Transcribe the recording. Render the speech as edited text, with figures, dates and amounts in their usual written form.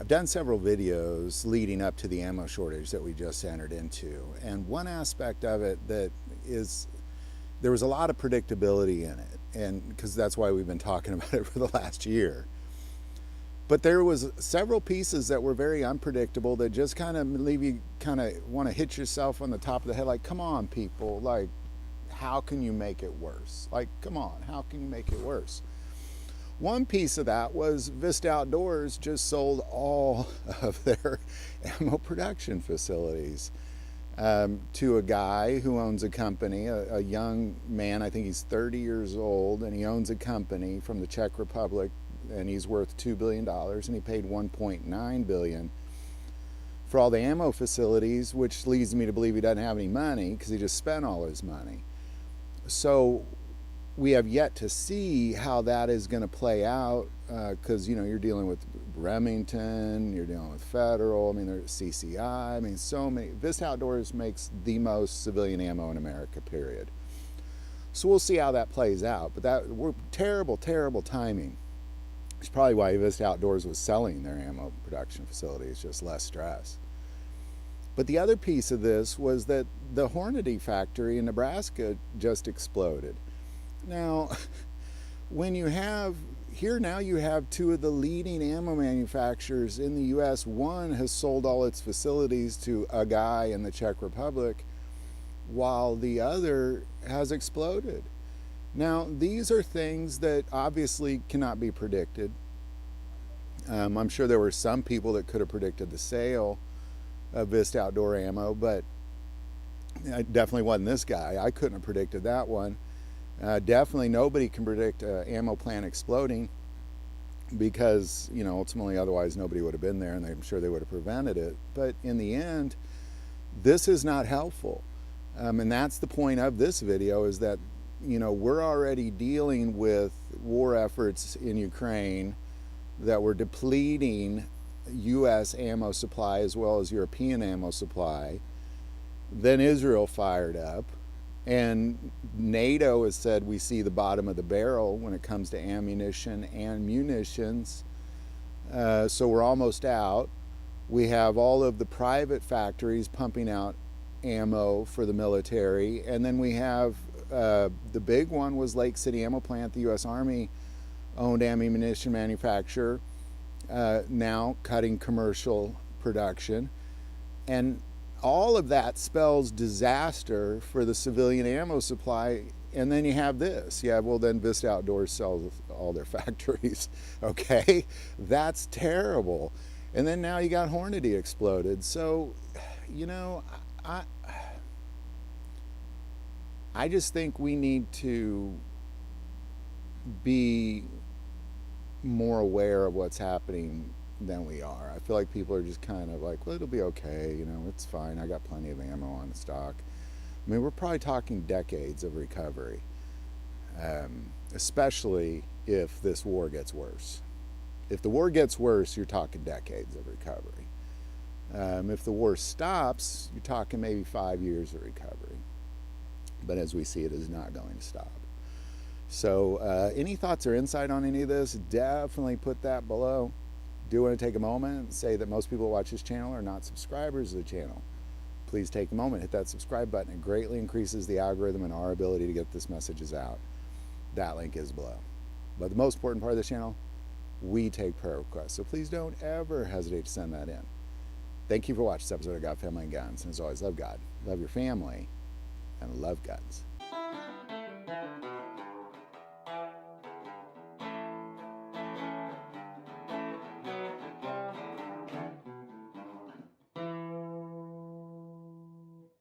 I've done several videos leading up to the ammo shortage that we just entered into, and one aspect of it that is, there was a lot of predictability in it, and because that's why we've been talking about it for the last year. But there was several pieces that were very unpredictable that just kind of leave you kind of want to hit yourself on the top of the head, like, come on, people, like, how can you make it worse? Like, come on, how can you make it worse? One piece of that was Vista Outdoors just sold all of their ammo production facilities to a guy who owns a company, a young man, I think he's 30 years old, and he owns a company from the Czech Republic, and he's worth $2 billion, and he paid $1.9 billion for all the ammo facilities, which leads me to believe he doesn't have any money because he just spent all his money. So we have yet to see how that is going to play out, because you're dealing with Remington, you're dealing with Federal, I mean there's CCI, I mean so many. Vista Outdoors makes the most civilian ammo in America, period. So we'll see how that plays out, but we're terrible timing. It's probably why Vista Outdoors was selling their ammo production facilities, just less stress. But the other piece of this was that the Hornady factory in Nebraska just exploded. Now, when you have, here now you have two of the leading ammo manufacturers in the US. One has sold all its facilities to a guy in the Czech Republic, while the other has exploded. Now, these are things that obviously cannot be predicted. I'm sure there were some people that could have predicted the sale of Vista Outdoor ammo, but it definitely wasn't this guy. I couldn't have predicted that one. Definitely nobody can predict an ammo plant exploding, because ultimately otherwise nobody would have been there, and I'm sure they would have prevented it. But in the end, this is not helpful, and that's the point of this video, is that we're already dealing with war efforts in Ukraine that were depleting US ammo supply as well as European ammo supply. Then Israel fired up, and NATO has said we see the bottom of the barrel when it comes to ammunition and munitions. So we're almost out. We have all of the private factories pumping out ammo for the military, and then we have the big one was Lake City Ammo Plant, the US Army owned ammunition manufacturer, now cutting commercial production. And all of that spells disaster for the civilian ammo supply. And then you have this. Then Vista Outdoors sells all their factories. Okay, that's terrible. And then now you got Hornady exploded. So, I just think we need to be more aware of what's happening than we are. I feel like people are just kind of like, well, it'll be okay, it's fine, I got plenty of ammo on stock. I mean, we're probably talking decades of recovery, especially if this war gets worse. If the war gets worse, you're talking decades of recovery. If the war stops, you're talking maybe 5 years of recovery. But as we see, it is not going to stop. So any thoughts or insight on any of this, definitely put that below. Do want to take a moment and say that most people who watch this channel are not subscribers of the channel. Please take a moment, hit that subscribe button. It greatly increases the algorithm and our ability to get this messages out. That link is below. But the most important part of the channel, we take prayer requests. So please don't ever hesitate to send that in. Thank you for watching this episode of God, Family, and Guns. And as always, love God, love your family, and love guns.